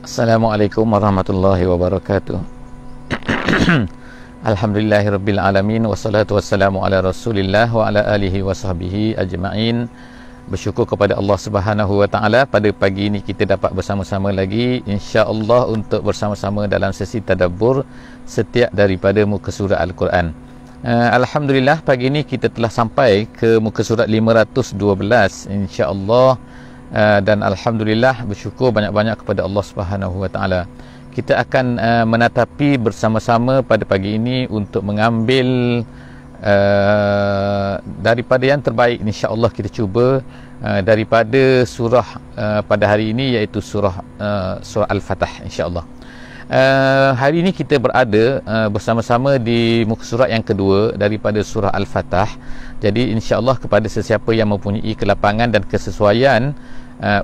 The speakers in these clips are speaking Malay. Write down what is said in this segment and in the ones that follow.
Assalamualaikum warahmatullahi wabarakatuh. Alhamdulillahirabbil alamin wassalatu wassalamu ala Rasulillah wa ala alihi wa sahbihi ajma'in. Bersyukur kepada Allah Subhanahu wa taala, pada pagi ini kita dapat bersama-sama lagi insya-Allah untuk bersama-sama dalam sesi tadabbur setiap daripada muka surat Al-Quran. Alhamdulillah, pagi ini kita telah sampai ke muka surat 512 insya-Allah. Dan alhamdulillah, bersyukur banyak-banyak kepada Allah Subhanahu wa taala. Kita akan menatapi bersama-sama pada pagi ini untuk mengambil daripada yang terbaik, insya-Allah kita cuba daripada surah pada hari ini, iaitu surah Al-Fatah insya-Allah. Hari ini kita berada bersama-sama di muka surat yang kedua daripada surah Al-Fatah. Jadi insya-Allah kepada sesiapa yang mempunyai kelapangan dan kesesuaian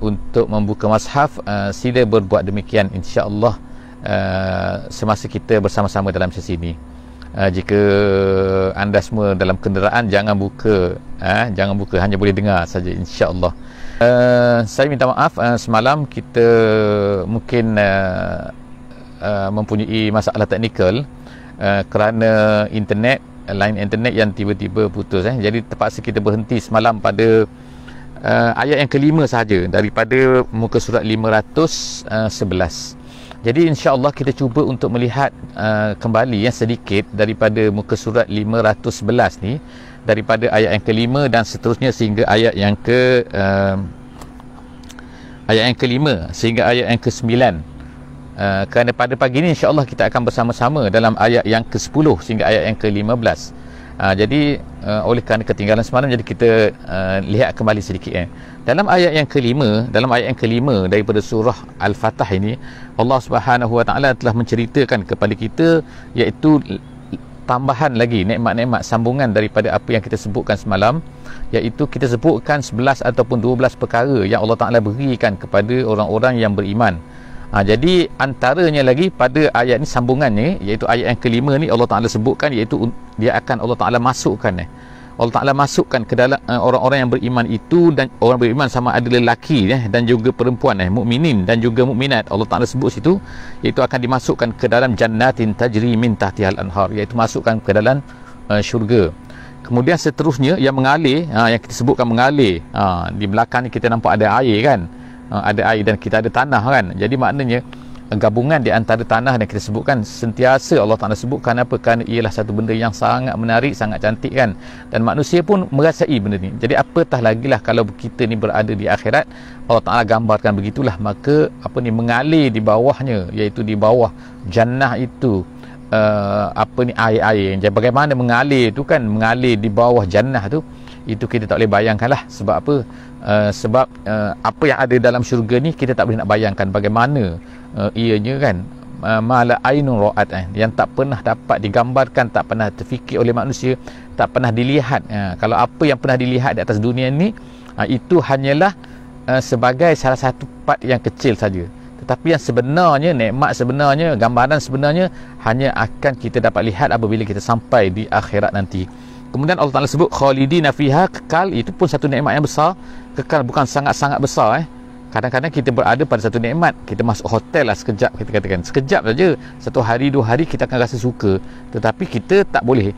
untuk membuka mushaf, sila berbuat demikian insya-Allah semasa kita bersama-sama dalam sesi ini. Jika anda semua dalam kenderaan, jangan buka, hanya boleh dengar saja insya-Allah. Saya minta maaf, semalam kita mungkin mempunyai masalah teknikal kerana line internet yang tiba-tiba putus. Jadi terpaksa kita berhenti semalam pada ayat yang kelima sahaja daripada muka surat 511. Jadi insya-Allah kita cuba untuk melihat kembali yang sedikit daripada muka surat 511 ni, daripada ayat yang kelima dan seterusnya sehingga ayat yang kelima sehingga ayat yang ke-9. Kerana pada pagi ini insya-Allah kita akan bersama-sama dalam ayat yang ke-10 sehingga ayat yang ke-15. Jadi oleh kerana ketinggalan semalam, jadi kita lihat kembali sedikit. Dalam ayat yang kelima daripada surah Al-Fatah ini, Allah Subhanahu wa taala telah menceritakan kepada kita, iaitu tambahan lagi nikmat-nikmat sambungan daripada apa yang kita sebutkan semalam, iaitu kita sebutkan 11 ataupun 12 perkara yang Allah Taala berikan kepada orang-orang yang beriman. Jadi antaranya lagi pada ayat ni, sambungannya, iaitu ayat yang kelima ni, Allah Ta'ala sebutkan, iaitu dia akan Allah Ta'ala masukkan Allah Ta'ala masukkan ke dalam orang-orang yang beriman itu, dan orang beriman sama ada lelaki dan juga perempuan, mukminin dan juga mukminat. Allah Ta'ala sebut situ, iaitu akan dimasukkan ke dalam jannatin tajri min tahtihal anhar, iaitu masukkan ke dalam syurga. Kemudian seterusnya yang mengalir, yang kita sebutkan mengalir, di belakang ni kita nampak ada air kan, ada air dan kita ada tanah kan. Jadi maknanya gabungan di antara tanah dan kita sebutkan sentiasa Allah Ta'ala sebutkan apa, kerana ialah satu benda yang sangat menarik, sangat cantik kan, dan manusia pun merasai benda ni. Jadi apatah lagi lah kalau kita ni berada di akhirat, Allah Ta'ala gambarkan begitulah, maka mengalir di bawahnya, iaitu di bawah jannah itu air-air. Jadi bagaimana mengalir tu kan, mengalir di bawah jannah tu, itu kita tak boleh bayangkan lah. Sebab apa? Sebab apa yang ada dalam syurga ni kita tak boleh nak bayangkan bagaimana ianya kan. Mala ainun ra'at, yang tak pernah dapat digambarkan, tak pernah terfikir oleh manusia, tak pernah dilihat. Kalau apa yang pernah dilihat di atas dunia ni, itu hanyalah sebagai salah satu part yang kecil saja. Tetapi yang sebenarnya, nikmat sebenarnya, gambaran sebenarnya hanya akan kita dapat lihat apabila kita sampai di akhirat nanti. Kemudian Allah Ta'ala sebut khalidina fiha, kekal. Itu pun satu nikmat yang besar. Kekal bukan sangat-sangat besar. Kadang-kadang kita berada pada satu nikmat, kita masuk hotel lah sekejap, kita katakan sekejap saja, 1 hari 2 hari kita akan rasa suka. Tetapi kita tak boleh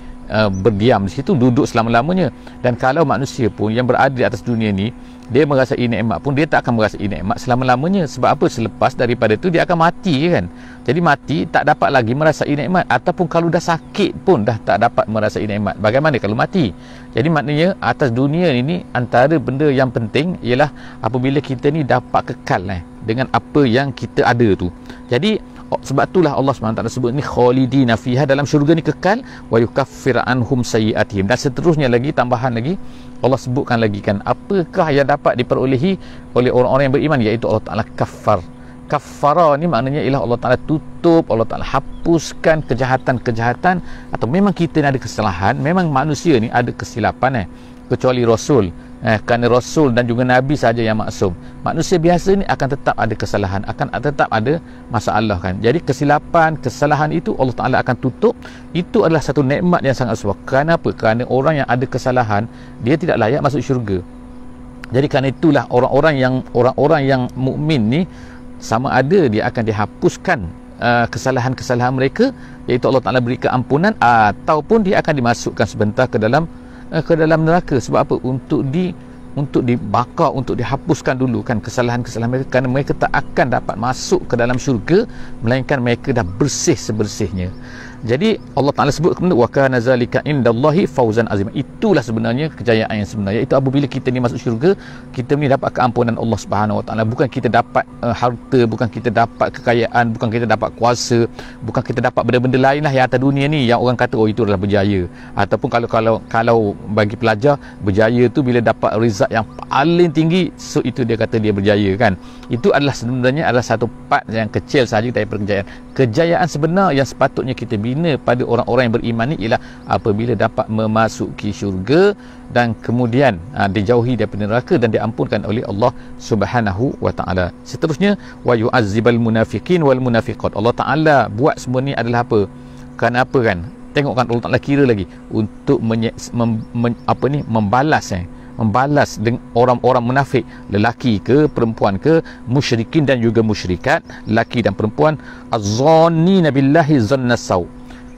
berdiam di situ, duduk selama-lamanya. Dan kalau manusia pun yang berada di atas dunia ni, dia merasai nikmat pun, dia tak akan merasai nikmat selama-lamanya. Sebab apa? Selepas daripada tu dia akan mati kan. Jadi mati, tak dapat lagi merasai nikmat. Ataupun kalau dah sakit pun dah tak dapat merasai nikmat. Bagaimana kalau mati? Jadi maknanya atas dunia ini, antara benda yang penting ialah apabila kita ni dapat kekal dengan apa yang kita ada tu. Jadi sebab itulah Allah SWT sebut ni khalidina fiha, dalam syurga ni kekal, wa yukaffir anhum sayyiatihim. Dan seterusnya lagi, tambahan lagi, Allah sebutkan lagi kan, apakah yang dapat diperolehi oleh orang-orang yang beriman, iaitu Allah Ta'ala kaffara ni maknanya ialah Allah Ta'ala tutup, Allah Ta'ala hapuskan kejahatan-kejahatan. Atau memang kita ni ada kesalahan, memang manusia ni ada kesilapan kecuali Rasul. Kerana Rasul dan juga Nabi saja yang maksum. Manusia biasa ni akan tetap ada kesalahan, akan tetap ada masalah kan. Jadi kesilapan, kesalahan itu Allah Ta'ala akan tutup. Itu adalah satu nikmat yang sangat besar. Kerana apa? Kerana orang yang ada kesalahan, dia tidak layak masuk syurga. Jadi kerana itulah orang-orang yang mukmin ni sama ada dia akan dihapuskan kesalahan-kesalahan mereka, iaitu Allah Ta'ala beri keampunan, ataupun dia akan dimasukkan sebentar ke dalam neraka. Sebab apa? Untuk dibakar, untuk dihapuskan dulu kan kesalahan-kesalahan mereka, kerana mereka tak akan dapat masuk ke dalam syurga melainkan mereka dah bersih sebersihnya. Jadi Allah Ta'ala sebut kemudian wa kana zalika indallahi fawzan azim. Itulah sebenarnya kejayaan yang sebenarnya, itu apabila kita ni masuk syurga, kita ni dapat keampunan Allah Subhanahu Wa Ta'ala. Bukan kita dapat harta, bukan kita dapat kekayaan, bukan kita dapat kuasa, bukan kita dapat benda-benda lain lah yang atas dunia ni yang orang kata oh itu adalah berjaya. Ataupun kalau bagi pelajar, berjaya tu bila dapat result yang paling tinggi, so itu dia kata dia berjaya kan. Itu adalah sebenarnya adalah satu part yang kecil sahaja daripada kejayaan. Kejayaan sebenar yang sepatutnya kita bina pada orang-orang yang beriman ni ialah apabila dapat memasuki syurga dan kemudian dijauhi daripada neraka dan diampunkan oleh Allah Subhanahu Wa Ta'ala. Seterusnya wa yu'azzibal munafiqin wal munafiqat. Allah Ta'ala buat semua ni adalah apa? Kenapa kan? Tengok kan Allah Ta'ala kira lagi untuk membalas dengan orang-orang munafik, lelaki ke perempuan ke, musyrikin dan juga musyrikat, lelaki dan perempuan, az-zannina billahi zannas sau.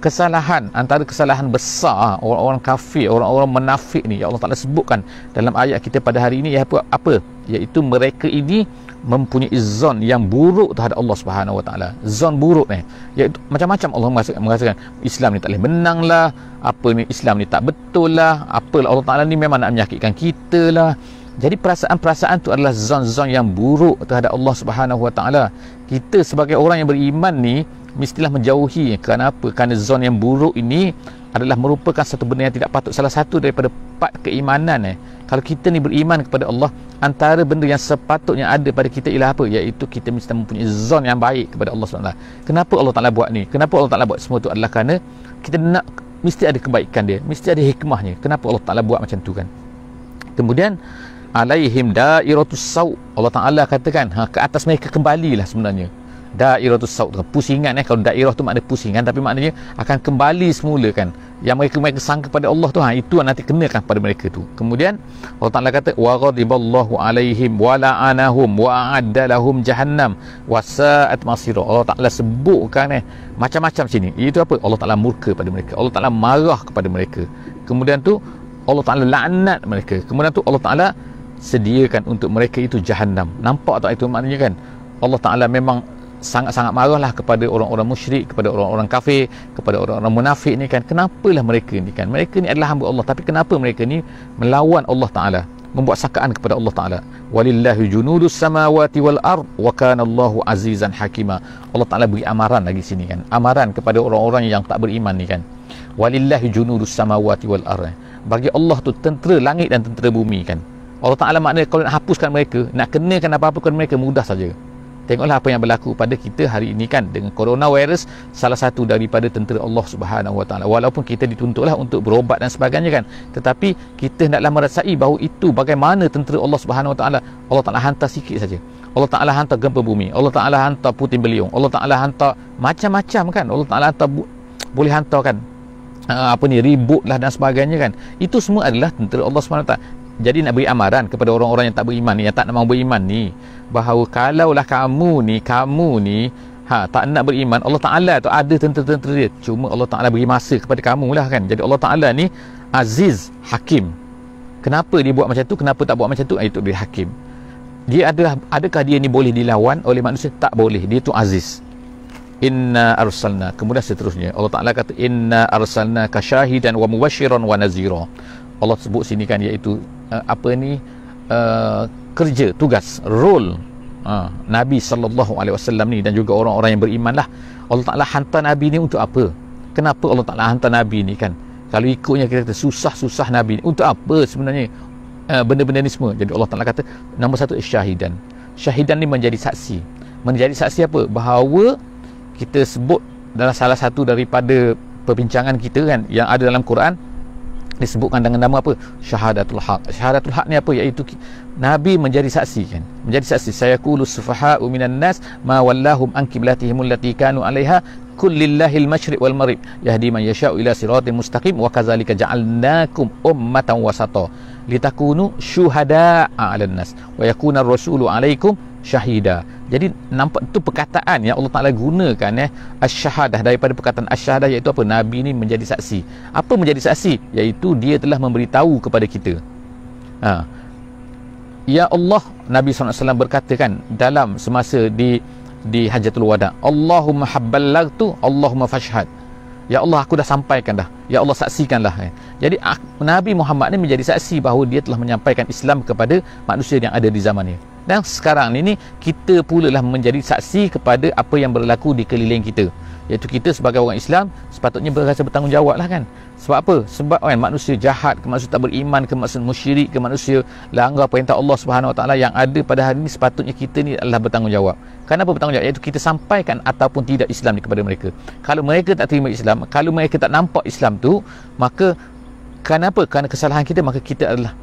Kesalahan, antara kesalahan besar orang-orang kafir, orang-orang munafik ni, yang Allah Ta'ala sebutkan dalam ayat kita pada hari ini, apa? Iaitu mereka ini mempunyai zon yang buruk terhadap Allah Subhanahu Wa Ta'ala. Zon buruk ni, iaitu macam-macam Allah mengatakan Islam ni tak boleh menang lah, apa ni Islam ni tak betul lah, apalah Allah Ta'ala ni memang nak menyakitkan kita lah. Jadi perasaan-perasaan tu adalah zon-zon yang buruk terhadap Allah Subhanahu Wa Ta'ala. Kita sebagai orang yang beriman ni mestilah menjauhi. Kerana apa? Kerana zon yang buruk ini adalah merupakan satu benda yang tidak patut. Salah satu daripada part keimanan kalau kita ni beriman kepada Allah, antara benda yang sepatutnya ada pada kita ialah apa? Iaitu kita mesti mempunyai zon yang baik kepada Allah SWT. Kenapa Allah Ta'ala buat ni? Kenapa Allah Ta'ala buat semua tu? Adalah kerana kita nak, mesti ada kebaikan dia, mesti ada hikmahnya. Kenapa Allah Ta'ala buat macam tu kan? Kemudian alaihim dairatus sau. Allah Ta'ala katakan ke atas mereka kembalilah sebenarnya dairatus sau, pusingan kalau dairah tu makna pusingan, tapi maknanya akan kembali semula kan, yang mereka sangka pada Allah tu, itu nanti kenakan pada mereka tu. Kemudian Allah Ta'ala kata wa ghadiballahu alaihim wa la'anahum wa a'adda lahum jahannam wa sa'at masira. Allah Ta'ala sebutkan macam-macam sini. Itu apa? Allah Ta'ala murka pada mereka, Allah Ta'ala marah kepada mereka. Kemudian tu Allah Ta'ala laknat mereka. Kemudian tu Allah Ta'ala sediakan untuk mereka itu jahannam. Nampak tak itu maknanya kan? Allah Ta'ala memang sangat-sangat marahlah kepada orang-orang musyrik, kepada orang-orang kafir, kepada orang-orang munafik ni kan. Kenapalah mereka ni kan? Mereka ni adalah hamba Allah, tapi kenapa mereka ni melawan Allah Ta'ala, membuat sakaan kepada Allah Ta'ala? Walillahi junudus samawati wal ard wa kana Allahu azizan hakima. Allah Ta'ala beri amaran lagi sini kan, amaran kepada orang-orang yang tak beriman ni kan. Walillahi junudus samawati wal ard. Bagi Allah tu tentera langit dan tentera bumi kan. Allah Ta'ala maknanya kalau nak hapuskan mereka, nak kenakan apa-apa kepada mereka, mudah saja. Tengoklah apa yang berlaku pada kita hari ini kan, dengan coronavirus, salah satu daripada tentera Allah Subhanahu Wa Ta'ala. Walaupun kita dituntutlah untuk berobat dan sebagainya kan, tetapi kita hendaklah merasai bahawa itu bagaimana tentera Allah Subhanahu Wa Ta'ala. Allah Ta'ala hantar sikit saja, Allah Ta'ala hantar gempa bumi, Allah Ta'ala hantar puting beliung, Allah Ta'ala hantar macam-macam kan, Allah Ta'ala hantar boleh hantar kan ribut lah dan sebagainya kan. Itu semua adalah tentera Allah Subhanahu Wa Ta'ala. Jadi nak beri amaran kepada orang-orang yang tak beriman ni, yang tak nak mahu beriman ni, bahawa kalaulah kamu ni tak nak beriman, Allah Ta'ala tu ada tentera-tentera dia. Cuma Allah Ta'ala beri masa kepada kamu lah kan. Jadi Allah Ta'ala ni Aziz Hakim. Kenapa dia buat macam tu? Kenapa tak buat macam tu? Itu dia Hakim. Dia adakah dia ni boleh dilawan oleh manusia? Tak boleh. Dia tu Aziz. Inna arsalna. Kemudian seterusnya Allah Ta'ala kata inna arsalna kasyahidan wa mubashiran wa nazira. Allah sebut sini kan, iaitu kerja, tugas, role Nabi SAW ni dan juga orang-orang yang beriman lah. Allah Ta'ala hantar Nabi ni untuk apa? Kenapa Allah Ta'ala hantar Nabi ni kan? Kalau ikutnya kita kata susah-susah Nabi ni, untuk apa sebenarnya benda-benda ni semua? Jadi Allah Ta'ala kata nombor satu syahidan. Syahidan ni menjadi saksi. Menjadi saksi apa? Bahawa kita sebut dalam salah satu daripada perbincangan kita kan, yang ada dalam Quran, disebutkan dengan nama apa? Syahadatul haq. Syahadatul haq ni apa? Iaitu Nabi menjadi saksi kan, menjadi saksi. Sayaqulu sufaha'u minan nas ma wallahum an qiblatihim allati kanu 'alaiha kullillahil masyriq wal maghrib yahdi man yasha'u ila siratin mustaqim wa kadzalika ja'alnakum ummatan wasata litakunu syuhada'a 'alan nas wa yakuna ar-rasulu 'alaikum syahida. Jadi nampak tu perkataan yang Allah Ta'ala gunakan asy-syahadah, daripada perkataan asy-syahadah, iaitu apa? Nabi ni menjadi saksi. Apa menjadi saksi? Iaitu dia telah memberitahu kepada kita. Ya Allah, Nabi SAW berkata kan dalam semasa di Hajatul Wada, Allahumma habbalagtu, Allahumma fashhad. Ya Allah, aku dah sampaikan dah. Ya Allah, saksikanlah. Jadi Nabi Muhammad ni menjadi saksi bahawa dia telah menyampaikan Islam kepada manusia yang ada di zaman ni. Dan sekarang ini kita pula lah menjadi saksi kepada apa yang berlaku di keliling kita, iaitu kita sebagai orang Islam sepatutnya berasa bertanggungjawab lah kan. Sebab apa? Sebab kan manusia jahat ke, manusia tak beriman ke, manusia musyrik ke, manusia langgar perintah Allah Subhanahu Wa Taala yang ada pada hari ini, sepatutnya kita ni adalah bertanggungjawab. Kenapa bertanggungjawab? Iaitu kita sampaikan ataupun tidak Islam ni kepada mereka. Kalau mereka tak terima Islam, kalau mereka tak nampak Islam tu, maka kenapa? Kerana kesalahan kita, maka kita adalah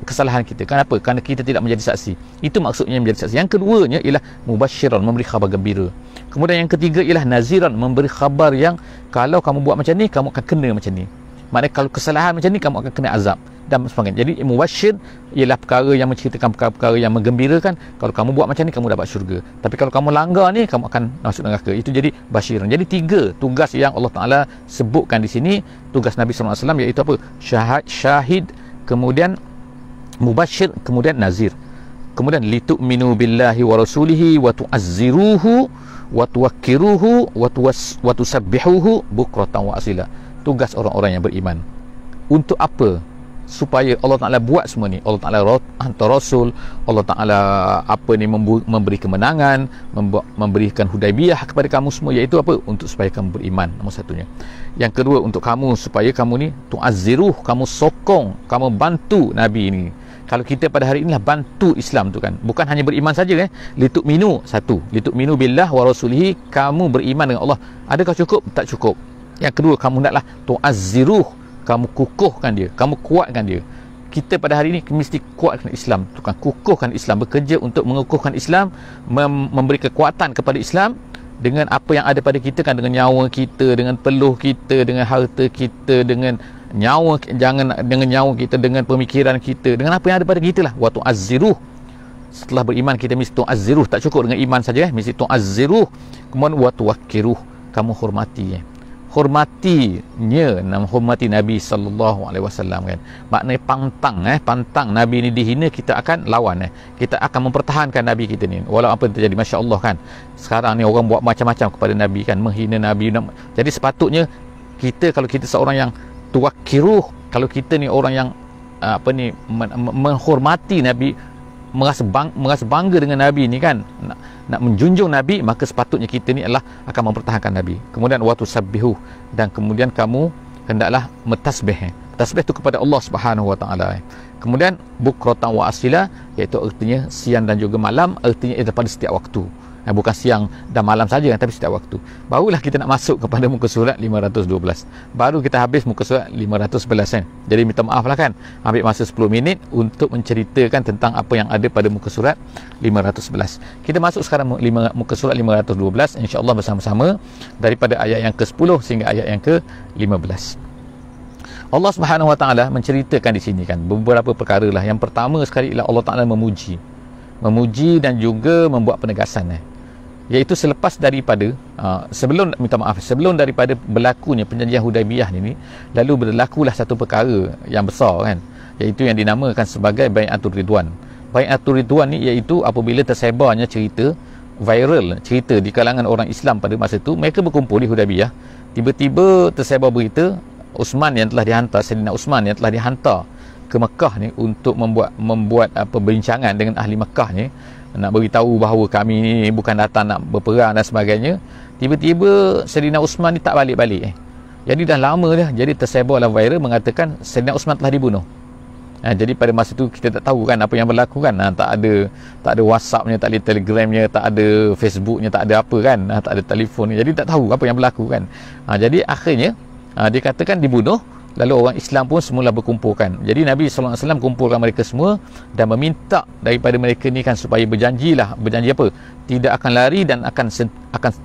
kesalahan kita. Kenapa? Kerana kita tidak menjadi saksi. Itu maksudnya menjadi saksi. Yang keduanya ialah mubasyiran, memberi khabar gembira. Kemudian yang ketiga ialah naziran, memberi khabar yang kalau kamu buat macam ni, kamu akan kena macam ni. Maknanya kalau kesalahan macam ni, kamu akan kena azab dan sebagainya. Jadi mubasyir ialah perkara yang menceritakan perkara-perkara yang menggembirakan. Kalau kamu buat macam ni, kamu dapat syurga. Tapi kalau kamu langgar ni, kamu akan masuk neraka. Itu jadi basyiran. Jadi tiga tugas yang Allah Ta'ala sebutkan di sini. Tugas Nabi SAW iaitu apa? Syahid, kemudian mubasyir, kemudian nazir. Kemudian litu'minu billahi wa rasulihi wa tu'azziruhu wa tuwakkiruhu wa tusabbihuhu bukratan wa asila. Tugas orang-orang yang beriman. Untuk apa? Supaya Allah Ta'ala buat semua ni. Allah Ta'ala hantar Rasul, Allah Ta'ala memberi kemenangan, memberikan Hudaibiyah kepada kamu semua, iaitu apa? Untuk supaya kamu beriman, nombor satunya. Yang kedua, untuk kamu, supaya kamu ni tu'azziruh, kamu sokong, kamu bantu Nabi ni. Kalau kita pada hari inilah bantu Islam tu kan, bukan hanya beriman saja litu'minu, satu, litu'minu billah wa rasulihi, kamu beriman dengan Allah. Adakah cukup? Tak cukup. Yang kedua, kamu hendaklah tu'azziruh, kamu kukuhkan dia, kamu kuatkan dia. Kita pada hari ini mesti kuatkan Islam, tukang kukuhkan Islam, bekerja untuk mengukuhkan Islam, memberi kekuatan kepada Islam dengan apa yang ada pada kita kan, dengan nyawa kita, dengan peluh kita, dengan harta kita, dengan nyawa, dengan nyawa kita, dengan pemikiran kita, dengan apa yang ada pada kita lah. Wa tu'azziruh. Setelah beriman kita mesti tu'azziruh, tak cukup dengan iman saja mesti tu'azziruh. Kemudian wa tuwakkiruh, kamu hormati hormatinya, hormati Nabi SAW kan. Maknanya pantang Nabi ni dihina, kita akan lawan kita akan mempertahankan Nabi kita ni walau apa yang terjadi. Masya Allah kan, sekarang ni orang buat macam-macam kepada Nabi kan, menghina Nabi. Jadi sepatutnya kita, kalau kita seorang yang tuwakkiruh, kalau kita ni orang yang menghormati Nabi, merasa bangga dengan Nabi ni kan, nak menjunjung Nabi, maka sepatutnya kita ni adalah akan mempertahankan Nabi. Kemudian watu sabbihu, dan kemudian kamu hendaklah mentasbih. Tasbih itu kepada Allah Subhanahu Wa Taala. Kemudian bukratan wa asila, iaitu artinya siang dan juga malam, artinya itu pada setiap waktu. Bukan siang dan malam saja kan, tapi setiap waktu. Barulah kita nak masuk kepada muka surat 512. Baru kita habis muka surat 511 kan. Jadi minta maaf lah kan, ambil masa 10 minit untuk menceritakan tentang apa yang ada pada muka surat 511. Kita masuk sekarang muka surat 512 insya-Allah bersama-sama daripada ayat yang ke-10 sehingga ayat yang ke-15. Allah Subhanahu Wa Taala menceritakan di sini kan beberapa perkara lah. Yang pertama sekali ialah Allah Taala memuji dan juga membuat penegasan iaitu selepas daripada sebelum daripada berlakunya perjanjian Hudaibiyah ni, lalu berlakulah satu perkara yang besar kan, iaitu yang dinamakan sebagai Bai'atul Ridwan. Bai'atul Ridwan ni iaitu apabila tersebarnya viral cerita di kalangan orang Islam pada masa itu, mereka berkumpul di Hudaibiyah, tiba-tiba tersebar berita Sayyidina Uthman yang telah dihantar ke Mekah ni untuk membuat perbincangan dengan ahli Mekah ni, nak beritahu bahawa kami ni bukan datang nak berperang dan sebagainya. Tiba-tiba Sayyidina Uthman ni tak balik-balik. Jadi dah lama dah, jadi tersebarlah viral mengatakan Sayyidina Uthman telah dibunuh. Jadi pada masa tu kita tak tahu kan apa yang berlaku kan. Tak ada WhatsApp-nya, tak ada Telegram-nya, tak ada Facebook-nya, tak ada apa kan, tak ada telefon. Jadi tak tahu apa yang berlaku kan. Jadi akhirnya dikatakan dibunuh. Lalu orang Islam pun semula berkumpulkan. Jadi Nabi SAW kumpulkan mereka semua dan meminta daripada mereka ni kan supaya berjanji apa? Tidak akan lari dan akan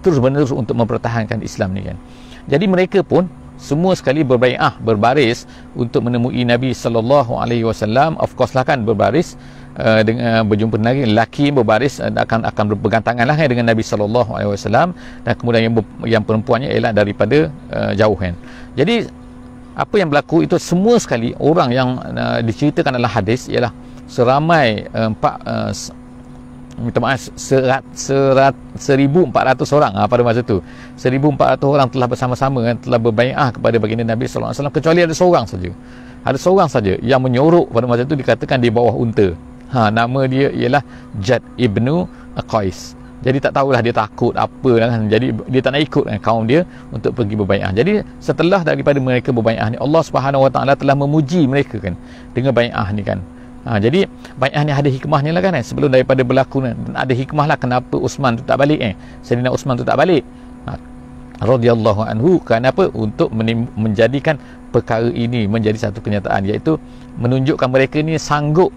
terus menerus untuk mempertahankan Islam ni kan. Jadi mereka pun semua sekali berbai'ah, berbaris untuk menemui Nabi sallallahu alaihi wasallam. Of course lah kan, berbaris dengan berjumpa dengan lelaki, berbaris akan berpegang tangan lah dengan Nabi sallallahu alaihi wasallam, dan kemudian yang perempuannya ialah daripada jauh kan. Jadi apa yang berlaku itu semua sekali orang yang diceritakan dalam hadis ialah seramai 1,400 orang pada masa itu. 1,400 orang telah bersama-sama kan, telah berbai'ah kepada baginda Nabi sallallahu alaihi wasallam, kecuali ada seorang saja. Ada seorang saja yang menyorok pada masa itu, dikatakan di bawah unta. Nama dia ialah Jad ibnu Qais. Jadi tak tahulah dia takut apa kan. Jadi dia tak nak ikut kan, kaum dia untuk pergi berbai'ah. Jadi setelah daripada mereka berbai'ah ni, Allah Subhanahu Wa Taala telah memuji mereka kan dengan bai'ah ni kan. Jadi bai'ah ni ada hikmahnya lah kan. Sebelum daripada berlaku ni, ada hikmah lah kenapa Uthman tu tak balik Sayyidina Uthman tu tak balik radhiyallahu anhu. Kenapa? Untuk menjadikan perkara ini menjadi satu kenyataan, iaitu menunjukkan mereka ni sanggup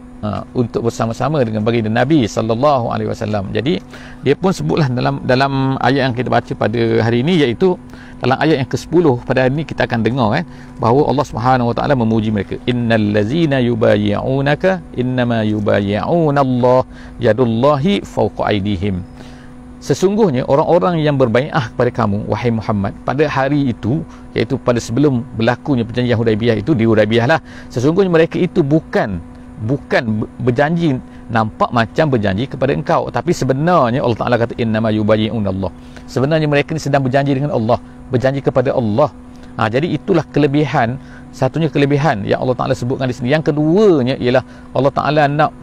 untuk bersama-sama dengan baginda Nabi sallallahu alaihi wasallam. Jadi dia pun sebutlah dalam ayat yang kita baca pada hari ini, iaitu dalam ayat yang ke-10 pada hari ini kita akan dengar bahawa Allah Subhanahu wa taala memuji mereka. Innal ladzina yubayyi'unaka innama yubayyi'una Allah yadullahi fawqa aydihim. Sesungguhnya orang-orang yang berbai'ah kepada kamu wahai Muhammad pada hari itu, iaitu pada sebelum berlakunya perjanjian Hudaibiyah itu, di Hudaibiyah lah, sesungguhnya mereka itu bukan berjanji nampak macam berjanji kepada engkau, tapi sebenarnya Allah Ta'ala kata innama yubayyi'un Allah, sebenarnya mereka ni sedang berjanji dengan Allah, berjanji kepada Allah. Jadi itulah satunya kelebihan yang Allah Ta'ala sebutkan di sini. Yang keduanya ialah Allah Ta'ala nak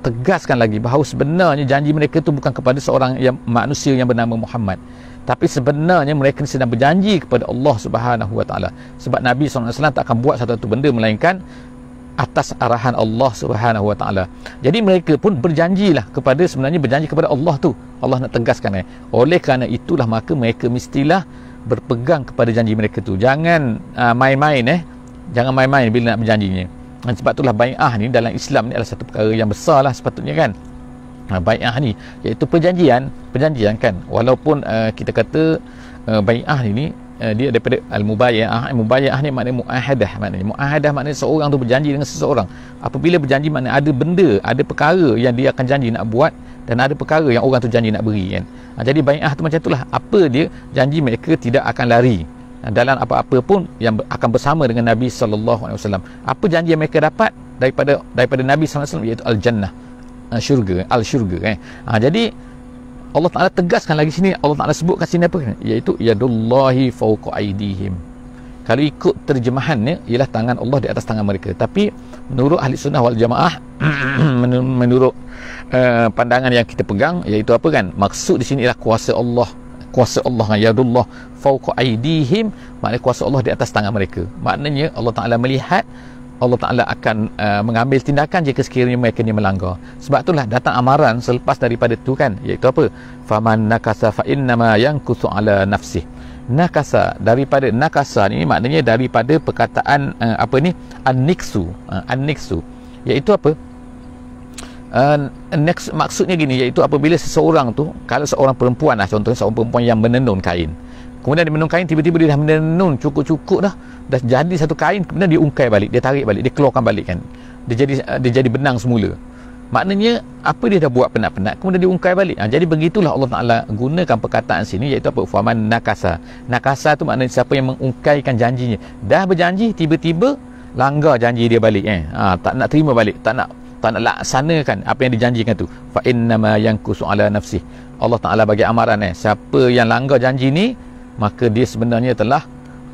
tegaskan lagi bahawa sebenarnya janji mereka itu bukan kepada seorang manusia yang bernama Muhammad, tapi sebenarnya mereka ni sedang berjanji kepada Allah Subhanahu Wa Taala. Sebab Nabi SAW tak akan buat satu benda melainkan atas arahan Allah Subhanahu Wa Taala. Jadi mereka pun berjanjilah sebenarnya berjanji kepada Allah tu. Allah nak tegaskan oleh kerana itulah maka mereka mestilah berpegang kepada janji mereka tu. Jangan main-main jangan main-main bila nak berjanjinya. Dan sebab itulah bai'ah ni dalam Islam ni adalah satu perkara yang besar lah sepatutnya kan. Bai'ah ni iaitu perjanjian kan, walaupun kita kata bai'ah ni dia daripada al-mubayya'ah. Mubayya'ah ni maknanya mu'ahadah maknanya seorang tu berjanji dengan seseorang. Apabila berjanji maknanya ada benda, ada perkara yang dia akan janji nak buat, dan ada perkara yang orang tu janji nak beri kan. Jadi bai'ah tu macam itulah, apa dia janji mereka tidak akan lari dalam apa-apa pun yang akan bersama dengan Nabi sallallahu alaihi wasallam. Apa janji yang mereka dapat daripada Nabi sallallahu alaihi wasallam, iaitu al-jannah, syurga, al-syurga jadi Allah Ta'ala tegaskan lagi sini, Allah Ta'ala sebutkan sini apa? Iaitu yadullahi fawqa aydihim. Kalau ikut terjemahannya ialah tangan Allah di atas tangan mereka. Tapi menurut ahli sunnah wal jamaah menurut pandangan yang kita pegang, iaitu apa kan? Maksud di sini ialah kuasa Allah. Kuasa Allah, yadullah fawqa aydihim, maknanya kuasa Allah di atas tangan mereka. Maknanya Allah Ta'ala melihat, Allah Ta'ala akan mengambil tindakan jika sekiranya mereka ni melanggar. Sebab itulah datang amaran selepas daripada itu kan, iaitu apa? Faman nakasa fa innama yankusu ala nafsih. Nakasa, daripada nakasa ni maknanya daripada perkataan an-niksu, iaitu apa? Maksudnya gini, iaitu apabila seseorang tu, kalau seorang perempuan contohnya seorang perempuan yang menenun kain, kemudian dia menenun kain, tiba-tiba dia dah menenun cukup-cukup dah jadi satu kain, kemudian dia ungkai balik, dia tarik balik, dia keluarkan balik kan, dia jadi benang semula. Maknanya apa dia dah buat penat-penat, kemudian dia ungkai balik. Jadi begitulah Allah Ta'ala gunakan perkataan sini, iaitu apa? Faman nakasa. Nakasa tu maknanya siapa yang mengungkaikan janjinya, dah berjanji tiba-tiba langgar janji dia balik tak nak terima balik, tak nak laksanakan apa yang dijanjikan tu. Fa innama yankusu ala nafsih. Allah Ta'ala bagi amaran siapa yang langgar janji ni, maka dia sebenarnya telah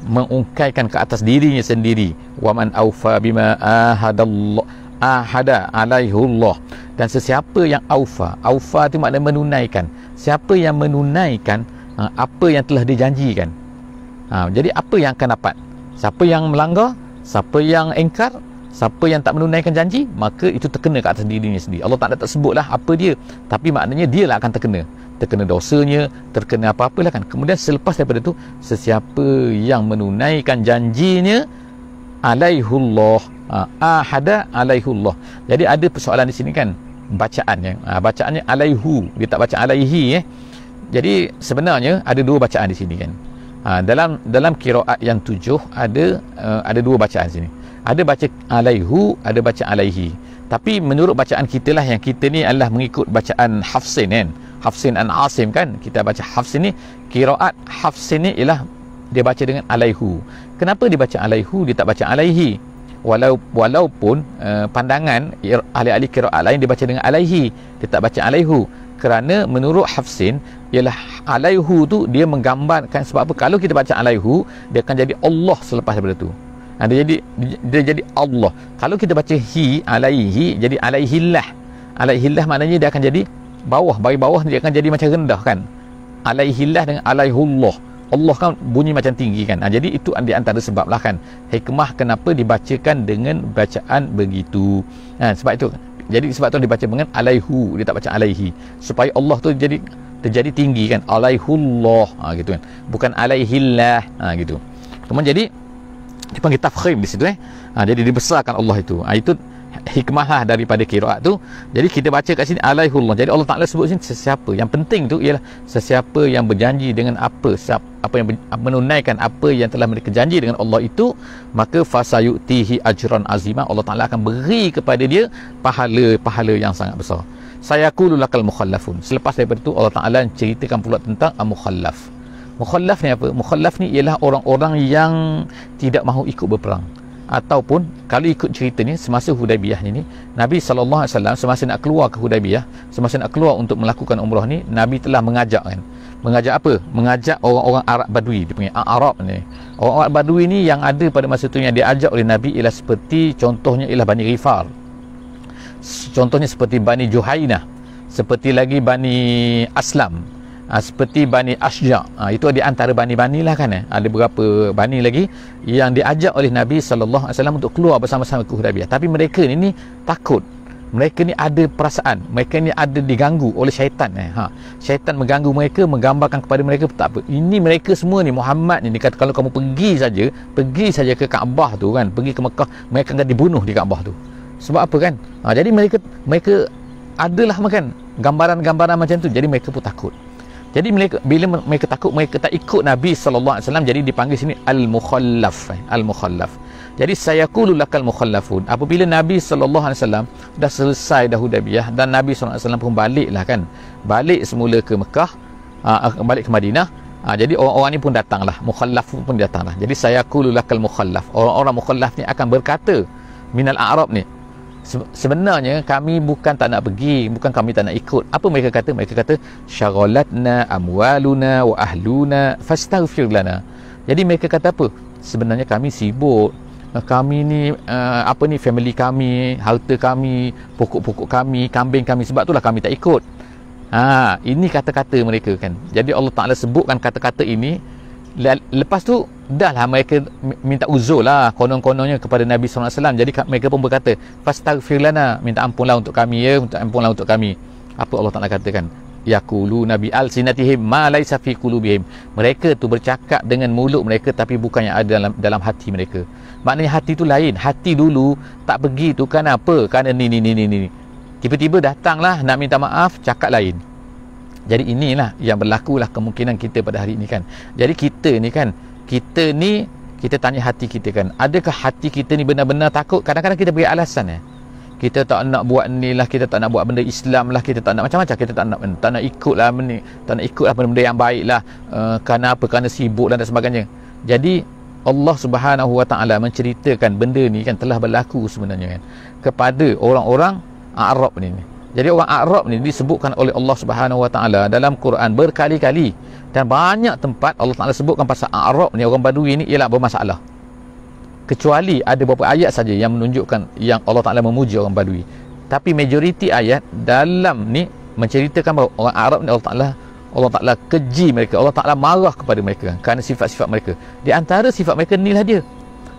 mengungkaikan ke atas dirinya sendiri. Wa man aufa bima ahada alaihullah. Dan sesiapa yang aufa tu maknanya menunaikan, siapa yang menunaikan apa yang telah dijanjikan. Jadi apa yang akan dapat? Siapa yang melanggar, siapa yang engkar, siapa yang tak menunaikan janji, maka itu terkena ke atas dirinya sendiri. Allah tak sebutlah apa dia, tapi maknanya dia lah akan terkena dosanya, terkena apa-apalah kan. Kemudian selepas daripada itu, sesiapa yang menunaikan janjinya, alaihullah, ahada alaihullah. Jadi ada persoalan di sini kan, bacaannya bacaannya alaihu, dia tak baca alaihi Jadi sebenarnya ada dua bacaan di sini kan. Dalam qiraat yang 7 ada dua bacaan sini. Ada baca alaihu, ada baca alaihi. Tapi menurut bacaan kita lah, yang kita ni adalah mengikut bacaan Hafsin kan, Hafsin an Asim kan, kita baca Hafsin ni, qiraat Hafsin ni ialah dia baca dengan alaihu. Kenapa dia baca alaihu, dia tak baca alaihi? Walaupun pandangan ahli-ahli qiraat lain dia baca dengan alaihi, dia tak baca alaihu. Kerana menurut Hafsin ialah alaihu tu dia menggambarkan, sebab apa? Kalau kita baca alaihu, dia akan jadi Allah selepas daripada tu. Dia jadi Allah. Kalau kita baca hi, alaihi, jadi alaihillah. Alaihillah maknanya dia akan jadi bawah, bagi bawah dia akan jadi macam rendah kan. Alaihillah dengan alaihullah. Allah kan bunyi macam tinggi kan. Jadi itu di antara sebab lah kan, hikmah kenapa dibacakan dengan bacaan begitu. Sebab itu, jadi sebab tu dibaca dengan alaihu, dia tak baca alaihi, supaya Allah tu terjadi tinggi kan, alaihullah gitu kan, bukan alaihillah gitu. Kemudian jadi dipanggil tafkhim di situ jadi dibesarkan Allah itu. Itu hikmah lah daripada qiraat tu. Jadi kita baca kat sini alaihullah. Jadi Allah Taala sebut sini sesiapa. Yang penting tu ialah sesiapa yang berjanji dengan apa yang menunaikan apa yang telah mereka janji dengan Allah itu, maka fasayutihi ajran azima, Allah Taala akan beri kepada dia pahala yang sangat besar. Sayaqulu lakal mukhallafun. Selepas daripada itu Allah Taala ceritakan pula tentang mukhallaf. Mukhallaf ni apa? Mukhallaf ni ialah orang-orang yang tidak mahu ikut berperang. Ataupun kalau ikut ceritanya semasa Hudaybiyah ni, Nabi SAW semasa nak keluar ke Hudaybiyah, semasa nak keluar untuk melakukan umrah ni, Nabi telah mengajak kan. Mengajak apa? Mengajak orang-orang Arab Badui, dia panggil Arab ni. Orang Arab Badui ni yang ada pada masa tu yang diajak oleh Nabi ialah seperti, contohnya ialah Bani Ghifar. Contohnya seperti Bani Juhainah, seperti lagi Bani Aslam, seperti Bani Ashja. Itu di antara bani-bani lah kan. Ada beberapa bani lagi yang diajak oleh Nabi SAW untuk keluar bersama-sama ke Hudaybiyah. Tapi mereka ni takut, mereka ni ada perasaan, mereka ni ada diganggu oleh syaitan. Syaitan mengganggu mereka, menggambarkan kepada mereka tak apa, ini mereka semua ni, Muhammad ni kata kalau kamu pergi saja ke Kaabah tu kan, pergi ke Mekah, mereka akan dibunuh di Kaabah tu. Sebab apa kan? Jadi mereka adalah makan gambaran-gambaran macam tu. Jadi mereka pun takut. Jadi bila mereka takut, mereka tak ikut Nabi SAW. Jadi dipanggil sini al-mukhallaf. Al-mukhallaf. Jadi sayaqulu lakal mukhallafun. Apabila Nabi SAW dah selesai dah Hudaybiyah, dan Nabi SAW pun balik lah kan, balik semula ke Mekah, balik ke Madinah. Jadi orang-orang ni pun datanglah, mukhallaf pun datanglah. Jadi sayaqulu lakal mukhallaf. Orang-orang mukhallaf ni akan berkata, minal a'rab ni, sebenarnya kami bukan tak nak pergi, bukan kami tak nak ikut. Apa mereka kata? Mereka kata syaghalatna amwaluna wa ahluna fastaghfir lana. Jadi mereka kata apa? Sebenarnya kami sibuk, kami ni family kami, harta kami, pokok-pokok kami, kambing kami, sebab itulah kami tak ikut. Ini kata-kata mereka kan. Jadi Allah Ta'ala sebutkan kata-kata ini. Lepas tu dah lah mereka minta uzur lah konon-kononnya kepada Nabi SAW. Jadi mereka pun berkata fastaghfir lana, minta ampunlah untuk kami ya, minta ampunlah untuk kami. Apa Allah Ta'ala katakan? Yaqulu nabi alsinatihim ma laysa fi qulubihim. Mereka tu bercakap dengan mulut mereka tapi bukan yang ada dalam hati mereka. Maknanya hati tu lain. Hati dulu tak pergi tu kan apa? Kerana ni. Tiba-tiba datanglah nak minta maaf, cakap lain. Jadi inilah yang berlakulah kemungkinan kita pada hari ini kan. Jadi kita tanya hati kita kan, adakah hati kita ni benar-benar takut? Kadang-kadang kita beri alasan kita tak nak buat ni lah, kita tak nak buat benda Islam lah, kita tak nak macam-macam, kita tak nak ikut lah benda yang baik lah, kerana apa? Kerana sibuk dan sebagainya. Jadi Allah Subhanahu Wa Taala menceritakan benda ni kan telah berlaku sebenarnya kan kepada orang-orang Arab ni. Jadi orang Arab ni disebutkan oleh Allah Subhanahu Wa Taala dalam Quran berkali-kali, dan banyak tempat Allah Taala sebutkan pasal Arab ni, orang Badui ni ialah bermasalah. Kecuali ada beberapa ayat saja yang menunjukkan yang Allah Taala memuji orang Badui. Tapi majoriti ayat dalam ni menceritakan bahawa orang Arab ni Allah Taala keji mereka, Allah Taala marah kepada mereka kerana sifat-sifat mereka. Di antara sifat mereka inilah dia.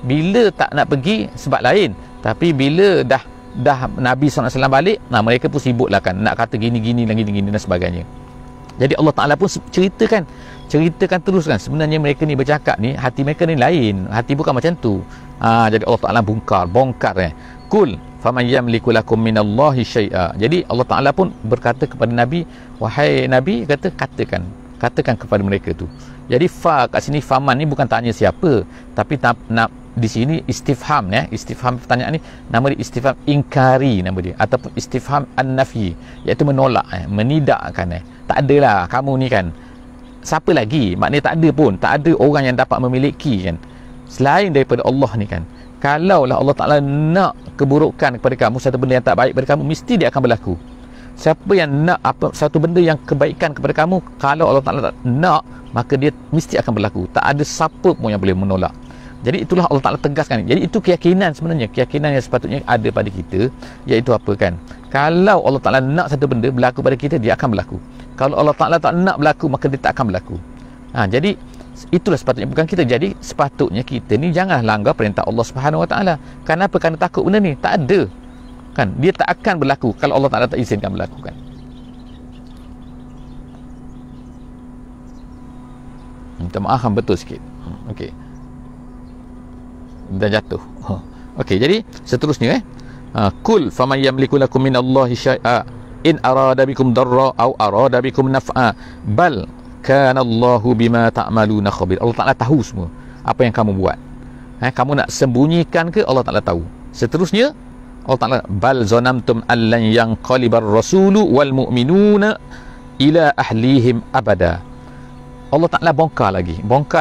Bila tak nak pergi sebab lain, tapi bila dah Nabi SAW balik, mereka pun sibuk lah kan, nak kata gini-gini dan sebagainya. Jadi Allah Ta'ala pun ceritakan terus kan, sebenarnya mereka ni bercakap ni, hati mereka ni lain, hati bukan macam tu. Jadi Allah Ta'ala bongkar kul faman yamliku lakum minallahi syai'a. Jadi Allah Ta'ala pun berkata kepada Nabi, wahai Nabi, katakan katakan kepada mereka tu. Jadi fa kat sini, faman ni bukan tanya siapa, tapi nak di sini istifham ya. Istifham pertanyaan ni nama dia istifham ingkari nama dia, ataupun istifham an-nafi, iaitu menolak, menidakkan. Tak adalah kamu ni kan. Siapa lagi? Maknanya tak ada pun, tak ada orang yang dapat memiliki kan selain daripada Allah ni kan. Kalaulah Allah Ta'ala nak keburukan kepada kamu, satu benda yang tak baik kepada kamu, mesti dia akan berlaku. Siapa yang nak satu benda yang kebaikan kepada kamu, kalau Allah Ta'ala tak nak, maka dia mesti akan berlaku. Tak ada siapa pun yang boleh menolak. Jadi itulah Allah Ta'ala tegaskan. Jadi itu keyakinan sebenarnya, keyakinan yang sepatutnya ada pada kita, iaitu apa kan, kalau Allah Ta'ala nak satu benda berlaku pada kita, dia akan berlaku. Kalau Allah Ta'ala tak nak berlaku, maka dia tak akan berlaku. Jadi itulah sepatutnya, bukan kita. Jadi sepatutnya kita ni janganlah langgar perintah Allah Subhanahu Wa Ta'ala. Kenapa? Kerana takut benda ni. Tak ada kan, dia tak akan berlaku kalau Allah Ta'ala tak izinkan berlaku kan. Minta maaf, betul sikit. Okey, dah jatuh. Okey, jadi seterusnya kul faman yamliku lakum minallahi syai'a in arada bikum darra aw arada bikum naf'a bal kana Allahu bima ta'maluna khabir. Allah Ta'ala tahu semua apa yang kamu buat. Kamu nak sembunyikan ke, Allah Ta'ala tahu. Seterusnya Allah Ta'ala, bal zanamtum allan yanqalibar rasulu wal mu'minuna ila ahlihim abada. Allah Ta'ala bongkar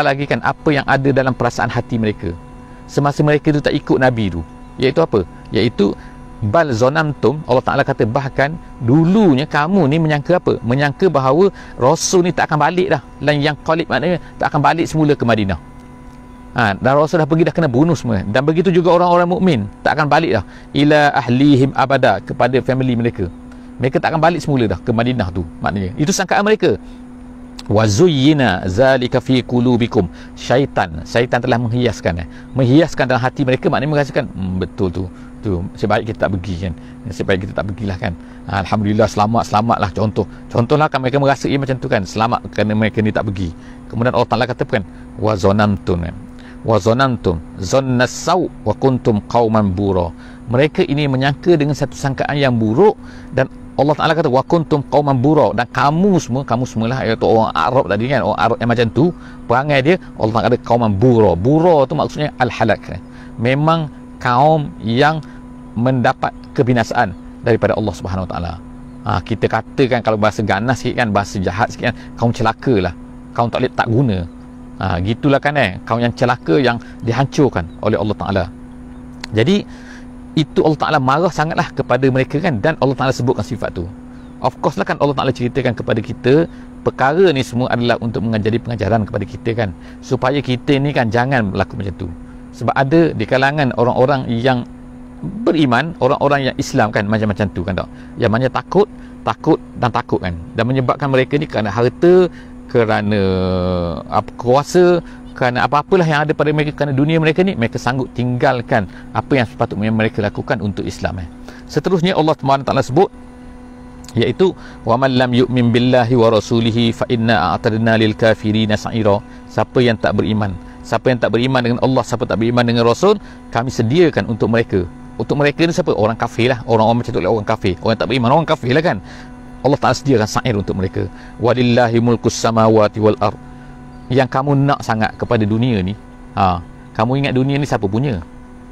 lagi kan apa yang ada dalam perasaan hati mereka semasa mereka itu tak ikut Nabi tu. Iaitu apa? Iaitu bal zanamtum, Allah Ta'ala kata bahkan dulunya kamu ni menyangka apa? Menyangka bahawa Rasul ni tak akan balik dah. Lan yang qalib maknanya tak akan balik semula ke Madinah. Dan Rasul dah pergi, dah kena bunuh semua. Dan begitu juga orang-orang mukmin tak akan balik dah ila ahlihim abada, kepada family mereka. Mereka tak akan balik semula dah ke Madinah tu. Maknanya itu sangkaan mereka. Wa zuyyina zalika fi qulubikum. Syaitan telah menghiaskan dalam hati mereka. Maknanya merasakan betul tu sebaik kita tak pergi kan, sebaik kita tak pergilah kan. Alhamdulillah, selamatlah. Contohlah kan mereka merasa macam tu kan, selamat kerana mereka ni tak pergi. Kemudian Allah Ta'ala katakan wa zanantum zannas sau wa kuntum qauman bura. Mereka ini menyangka dengan satu sangkaan yang buruk, dan Allah Ta'ala kata wa kuntum qauman bura, dan kamu semualah, iaitu orang Arab tadi kan, orang Arab yang macam tu perangai dia. Allah Ta'ala kata qauman bura. Bura tu maksudnya al-halak, memang kaum yang mendapat kebinasaan daripada Allah Subhanahu Wa Ta'ala. Kita katakan kalau bahasa ganas sikit kan, bahasa jahat sikit kan, kaum celaka lah, kaum tak guna. Gitulah kan kaum yang celaka, yang dihancurkan oleh Allah Ta'ala. Jadi itu Allah Ta'ala marah sangatlah kepada mereka kan, dan Allah Ta'ala sebutkan sifat tu. Of course lah kan, Allah Ta'ala ceritakan kepada kita perkara ni semua adalah untuk menjadi pengajaran kepada kita kan, supaya kita ni kan jangan berlaku macam tu. Sebab ada di kalangan orang-orang yang beriman, orang-orang yang Islam kan, macam-macam tu kan tak, yang mana takut kan, dan menyebabkan mereka ni kerana harta, kerana kuasa, kerana apa-apalah yang ada pada mereka, kerana dunia mereka ni, mereka sanggup tinggalkan apa yang sepatutnya mereka lakukan untuk Islam. Seterusnya Allah Ta'ala sebut, iaitu wa man lam yu'min billahi wa rasulihi fa inna a'tadna lil kafirina sa'ira. Siapa yang tak beriman dengan Allah, siapa tak beriman dengan Rasul, kami sediakan untuk mereka. Untuk mereka ni siapa? Orang kafir lah. Orang-orang macam tu lah, orang kafir. Orang tak beriman, orang kafir lah kan. Allah Ta'ala sediakan sa'ir untuk mereka. Walillahi mulkus samawati wal ard. Yang kamu nak sangat kepada dunia ni, kamu ingat dunia ni siapa punya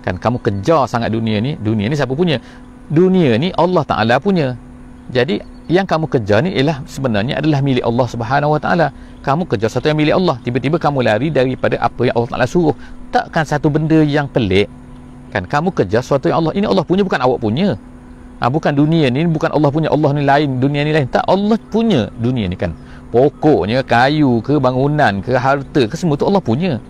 kan? Kamu kejar sangat dunia ni siapa punya? Dunia ni Allah Ta'ala punya. Jadi yang kamu kejar ni ialah sebenarnya adalah milik Allah Subhanahu Wa Ta'ala. Kamu kejar satu yang milik Allah, tiba-tiba kamu lari daripada apa yang Allah Ta'ala suruh. Takkan satu benda yang pelik kan, kamu kejar sesuatu yang Allah, ini Allah punya, bukan awak punya. Bukan dunia ni, bukan Allah punya. Allah ni lain, dunia ni lain. Tak, Allah punya dunia ni kan. Pokoknya, kayu ke, bangunan ke, harta ke, semua tu Allah punya.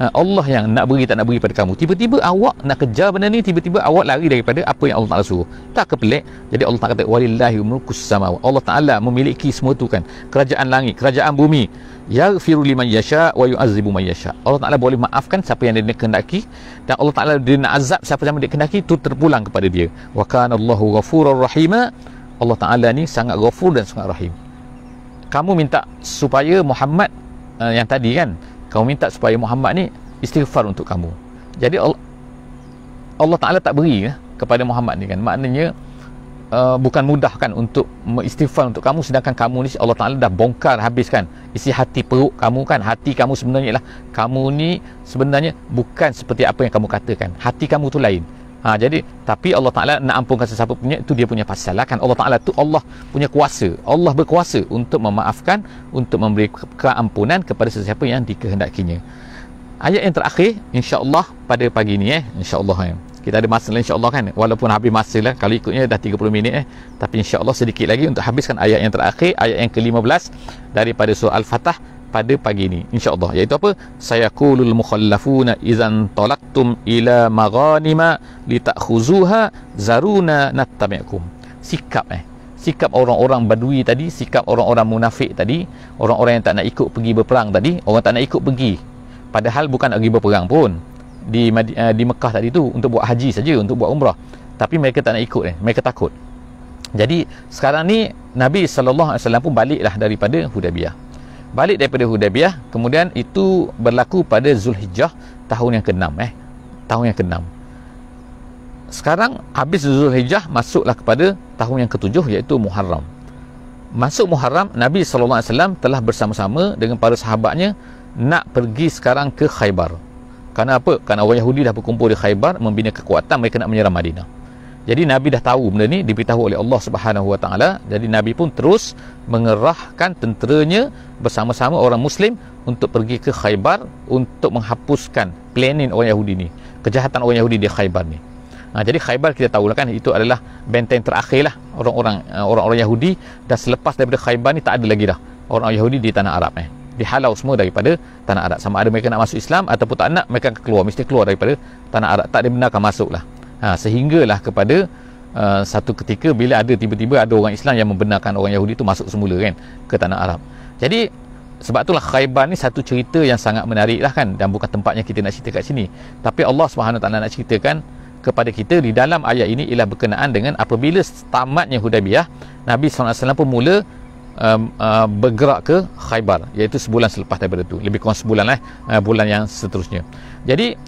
Allah yang nak beri tak nak beri pada kamu. Tiba-tiba awak nak kejar benda ni, tiba-tiba awak lari daripada apa yang Allah Ta'ala suruh. Tak kepelik. Jadi Allah Ta'ala kata walillahi mulkus samawati. Allah Ta'ala memiliki semua tu kan, kerajaan langit, kerajaan bumi. Yaghfiru liman yasha wa yu'adzibu man yasha. Allah Ta'ala boleh maafkan siapa yang dia kehendaki, dan Allah Ta'ala dia nak azab siapa yang dia kehendaki, tu terpulang kepada dia. Wa kana Allahu ghafurur rahima. Allah Ta'ala ni sangat ghafur dan sangat rahim. Kamu minta supaya Muhammad yang tadi kan, kamu minta supaya Muhammad ni istighfar untuk kamu. Jadi Allah Ta'ala tak beri kepada Muhammad ni kan. Maknanya bukan mudah kan untuk istighfar untuk kamu, sedangkan kamu ni Allah Ta'ala dah bongkar habiskan isi hati perut kamu kan. Hati kamu sebenarnya lah, kamu ni sebenarnya bukan seperti apa yang kamu katakan, hati kamu tu lain. Jadi tapi Allah Ta'ala nak ampunkan sesiapa punya, itu dia punya pasal lah kan. Allah Ta'ala tu Allah punya kuasa, Allah berkuasa untuk memaafkan, untuk memberi keampunan kepada sesiapa yang dikehendakinya. Ayat yang terakhir insya-Allah pada pagi ni insya-Allah kita ada masa lah insya-Allah kan, walaupun habis masa lah, kalau ikutnya dah 30 minit tapi insya-Allah sedikit lagi untuk habiskan ayat yang terakhir, ayat yang ke-15 daripada surah Al-Fatah pada pagi ni insya-Allah, iaitu apa? Sayaqulul mukhallafuna idzan talaqtum ila maghanima litakhuzuha zaruna nattabi'kum. Sikap orang-orang Badui tadi, sikap orang-orang munafik tadi, orang-orang yang tak nak ikut pergi berperang tadi, orang tak nak ikut pergi, padahal bukan pergi berperang pun di Mekah tadi tu, untuk buat haji saja, untuk buat umrah, tapi mereka tak nak ikut mereka takut. Jadi sekarang ni Nabi SAW pun baliklah daripada Hudaybiyah, kemudian itu berlaku pada Zulhijjah tahun yang ke-6 tahun yang ke-6. Sekarang habis Zulhijjah, masuklah kepada tahun yang ke-7, iaitu Muharram. Masuk Muharram, Nabi SAW telah bersama-sama dengan para sahabatnya nak pergi sekarang ke Khaybar. Kerana apa? Kerana orang Yahudi dah berkumpul di Khaybar, membina kekuatan, mereka nak menyerang Madinah. Jadi Nabi dah tahu benda ni, diberitahu oleh Allah Subhanahu Wa Taala. Jadi Nabi pun terus mengerahkan tenteranya bersama-sama orang Muslim untuk pergi ke Khaybar untuk menghapuskan planning orang Yahudi ni, kejahatan orang Yahudi di Khaybar ni. Jadi Khaybar kita tahu lah kan, itu adalah benteng terakhir lah orang-orang Yahudi. Dan selepas daripada Khaybar ni tak ada lagi dah orang Yahudi di tanah Arab dihalau semua daripada tanah Arab. Sama ada mereka nak masuk Islam ataupun tak nak, mereka akan keluar, mesti keluar daripada tanah Arab, tak dibenarkan masuk lah. Sehinggalah kepada satu ketika bila ada tiba-tiba ada orang Islam yang membenarkan orang Yahudi itu masuk semula kan ke tanah Arab. Jadi sebab itulah Khaybar ni satu cerita yang sangat menarik lah kan, dan bukan tempatnya kita nak cerita kat sini, tapi Allah SWT nak ceritakan kepada kita di dalam ayat ini ialah berkenaan dengan apabila tamatnya Hudaybiyah, Nabi SAW pun mula bergerak ke Khaybar, iaitu sebulan selepas daripada itu, lebih kurang sebulan bulan yang seterusnya. Jadi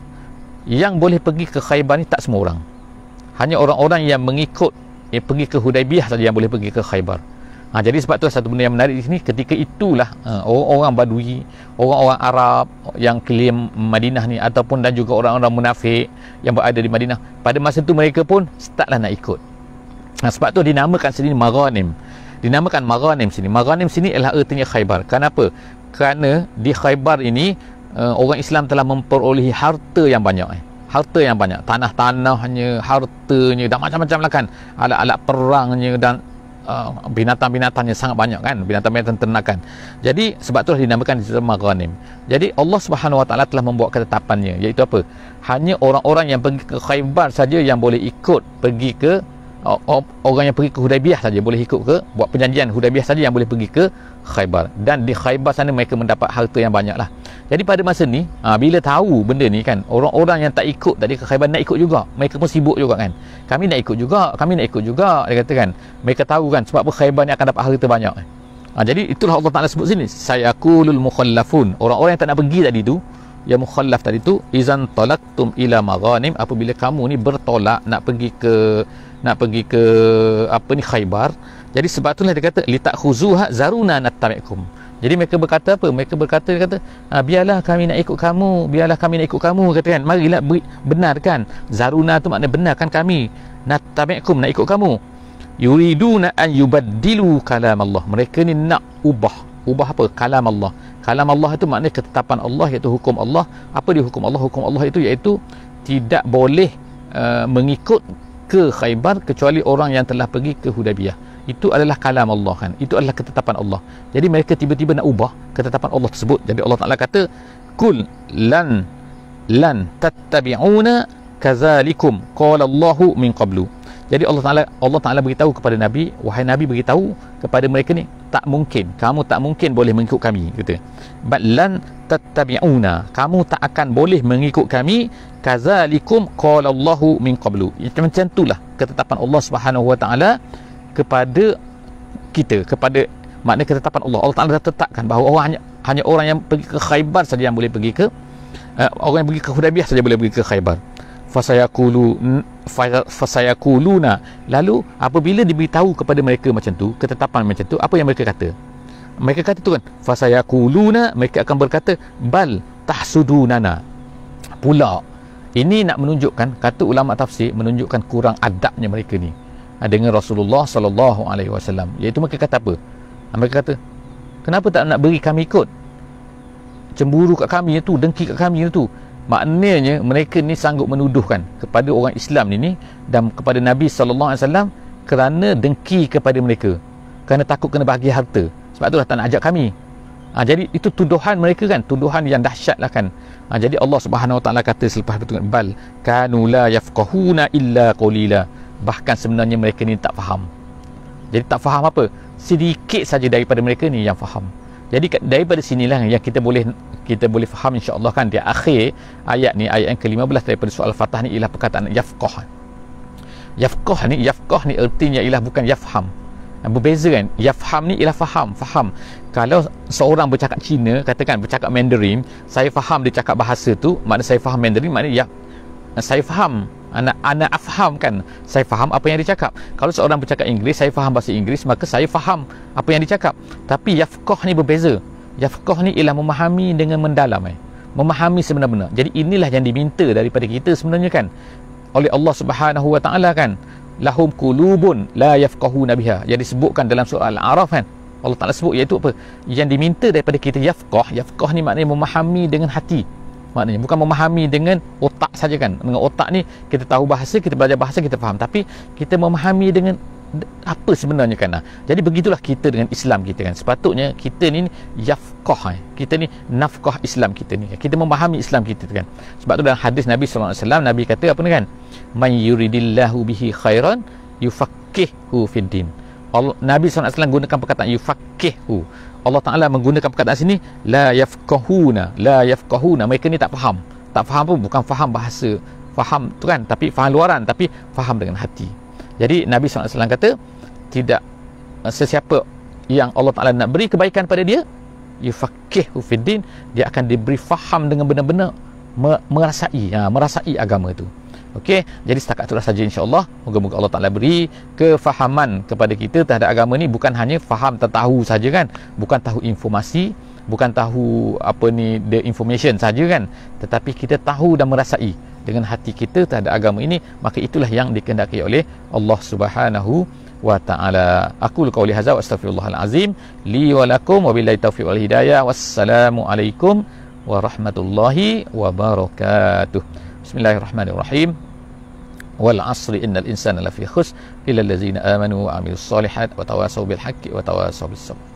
yang boleh pergi ke Khaybar ni tak semua orang, hanya orang-orang yang mengikut pergi ke Hudaybiyah saja yang boleh pergi ke Khaybar. Jadi sebab tu satu benda yang menarik di sini, ketika itulah orang-orang Badui, orang-orang Arab yang keliling Madinah ni, ataupun dan juga orang-orang munafik yang berada di Madinah, pada masa tu mereka pun startlah nak ikut. Sebab tu dinamakan sini Maghanim. Dinamakan Maghanim sini. Maghanim sini ialah artinya Khaybar. Kenapa? Kerana di Khaybar ini orang Islam telah memperolehi harta yang banyak, tanah-tanahnya, hartanya, dan macam-macam lah kan, alat-alat perangnya, dan binatang-binatangnya sangat banyak kan, binatang-binatang ternakan. Jadi sebab itulah dinamakan Maghanim. Jadi Allah Subhanahu Wa Taala telah membuat ketetapannya, iaitu apa? Hanya orang-orang yang pergi ke Khaybar saja yang boleh ikut pergi ke, orang yang pergi ke Hudaybiyah saja boleh ikut ke, buat perjanjian Hudaybiyah saja yang boleh pergi ke Khaybar. Dan di Khaybar sana mereka mendapat harta yang banyak lah. Jadi pada masa ni bila tahu benda ni kan, orang-orang yang tak ikut tadi ke Khaybar nak ikut juga, mereka pun sibuk juga kan, kami nak ikut juga, dia kata kan. Mereka tahu kan sebab apa Khaybar ni akan dapat harta banyak. Jadi itulah Allah Ta'ala sebut sini, sayaqulul mukhallafun, orang-orang yang tak nak pergi tadi tu, yang mukhallaf tadi tu, izan talaqtum ila maghanim, apabila kamu ni bertolak nak pergi ke apa ni Khaybar. Jadi sebab itulah dia kata litakhuzuha zaruna nattabi'kum. Jadi mereka berkata apa? Mereka berkata biarlah kami nak ikut kamu, kata kan, marilah benarkan. Zaruna tu maknanya benarkan kami, nattabi'kum, nak ikut kamu. Yuriduna an yubaddilu kalam Allah. Mereka ni nak ubah apa? Kalam Allah. Kalam Allah itu maknanya ketetapan Allah, iaitu hukum Allah. Apa dia hukum Allah? Hukum Allah itu iaitu tidak boleh mengikut ke Khaybar kecuali orang yang telah pergi ke Hudaybiyah. Itu adalah kalam Allah kan, itu adalah ketetapan Allah. Jadi mereka tiba-tiba nak ubah ketetapan Allah tersebut. Jadi Allah Ta'ala kata kul lan tattabi'una kadzalikum qala Allahu min qablu. Jadi Allah Ta'ala beritahu kepada Nabi, wahai Nabi, beritahu kepada mereka ni, tak mungkin, kamu tak mungkin boleh mengikut kami, kata. Bal lan tattabi'una, kamu tak akan boleh mengikut kami, kadzalikum qala Allahu min qablu. Macam itulah ketetapan Allah Subhanahu Wa Ta'ala kepada kita, kepada makna ketetapan Allah. Allah Ta'ala dah tetapkan bahawa hanya orang yang pergi ke Khaybar saja yang boleh pergi ke orang yang pergi ke Hudaybiyah saja boleh pergi ke Khaybar. fasayakuluna, lalu apabila diberitahu kepada mereka macam tu, ketetapan macam tu, apa yang mereka kata? Mereka kata tu kan, fasayakuluna, mereka akan berkata, bal tahsudunana. Pula ini nak menunjukkan, kata ulama tafsir, menunjukkan kurang adabnya mereka ni dengan Rasulullah sallallahu alaihi wasallam. Iaitu mereka kata apa? Mereka kata, kenapa tak nak beri kami ikut? Cemburu kat kami tu, dengki kat kami tu. Maknanya mereka ni sanggup menuduhkan kepada orang Islam ni dan kepada Nabi sallallahu alaihi wasallam kerana dengki kepada mereka, kerana takut kena bagi harta. Sebab itulah tak nak ajak kami. Jadi itu tuduhan mereka kan, tuduhan yang dahsyat lah kan. Jadi Allah Subhanahu Wa Taala kata selepas itu, bal kanu la yafqahuna illa qalila. Bahkan sebenarnya mereka ni tak faham. Jadi tak faham apa? Sedikit saja daripada mereka ni yang faham. Jadi daripada sinilah yang kita boleh faham insya-Allah kan, di akhir ayat ni, ayat yang ke-15 daripada surah Al-Fatah ni ialah perkataan yafqah. Yafqah ni artinya ialah bukan yafham. Berbeza kan, yafham ni ialah faham. Kalau seorang bercakap Cina, katakan bercakap Mandarin, saya faham dia cakap bahasa tu, makna saya faham Mandarin, maknanya saya faham, ana afham kan, saya faham apa yang dia cakap. Kalau seorang bercakap Inggeris, saya faham bahasa Inggeris, maka saya faham apa yang dia cakap. Tapi yafqah ni berbeza. Yafqah ni ialah memahami dengan mendalam, memahami sebenar-benar. Jadi inilah yang diminta daripada kita sebenarnya kan, oleh Allah Subhanahu Wa Taala kan, lahum qulubun la yafqahuna biha. Yang disebutkan dalam surah Al-A'raf kan, Allah Ta'ala sebut iaitu apa? Yang diminta daripada kita yafqah ni maknanya memahami dengan hati. Maknanya bukan memahami dengan otak saja kan. Dengan otak ni kita tahu bahasa, kita belajar bahasa, kita faham, tapi kita memahami dengan apa sebenarnya kan. Jadi begitulah kita dengan Islam kita kan. Sepatutnya kita ni yafqah, kita ni nafkah Islam kita ni, kita memahami Islam kita kan. Sebab tu dalam hadis Nabi sallallahu alaihi wasallam, Nabi kata apa ni kan, man yuridillahu bihi khairan yufaqqihhu fid din. Nabi SAW gunakan perkataan yufaqqihhu. Allah Ta'ala menggunakan perkataan sini la yafqahuna. Mereka ni tak faham pun, bukan faham bahasa, faham tu kan, tapi faham luaran, tapi faham dengan hati. Jadi Nabi SAW kata, tidak sesiapa yang Allah Ta'ala nak beri kebaikan pada dia, yufaqqihhu fid din, dia akan diberi faham dengan benar-benar merasai agama itu. Okey, jadi setakat itulah saja insya-Allah. Moga-moga Allah Taala beri kefahaman kepada kita terhadap agama ni, bukan hanya faham, tahu saja kan, bukan tahu informasi, bukan tahu apa ni the information saja kan, tetapi kita tahu dan merasai dengan hati kita terhadap agama ini. Maka itulah yang dikehendaki oleh Allah Subhanahu Wa Taala. Aku qauli hadza wa astaghfirullahal azim li wa lakum wa billahi taufiq wal hidayah. Wassalamu alaikum warahmatullahi wabarakatuh. Bismillahirrahmanirrahim. Wal 'asri innal insana lafi khusr illa allazina amanu wa 'amilus solihat wa tawasaw bil haqqi wa tawasaw bis sabr.